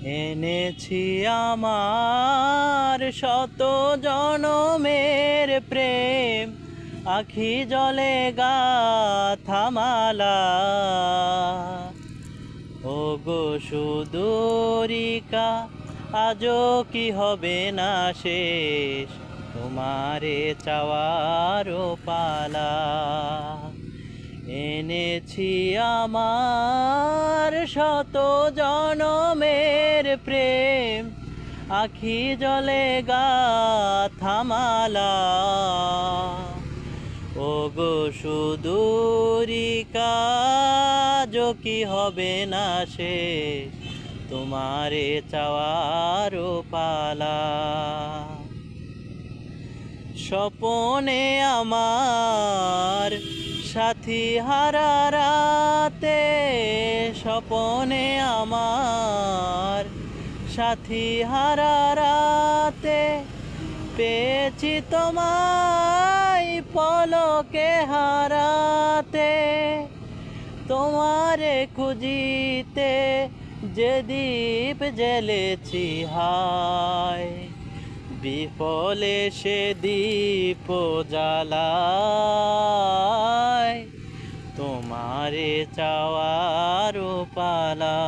এনেছি আমার শত জনমের প্রেম, আখি জলে গাথা মালা। ও গো সুদূরিকা, আজও কি হবে না শেষ তোমারে চাওয়ার পালা। এনেছি আমার শত জনমের প্রেম, আখি জলে গাথা মালা। ও গো সুদূরিকা, আজও কি হবে না শেষ তোমারে চাওয়ার পালা। স্বপনে আমার সাথী হারা রাতে, স্বপনে আমার সাথী হারা রাতে, পেয়েছি তোমায় পলকে হারাতে। তোমারে খুঁজিতে যে দীপ জ্বেলেছি হায়, বিফলে সে দীপ জ্বালায় তোমারে চাওয়ার পালা।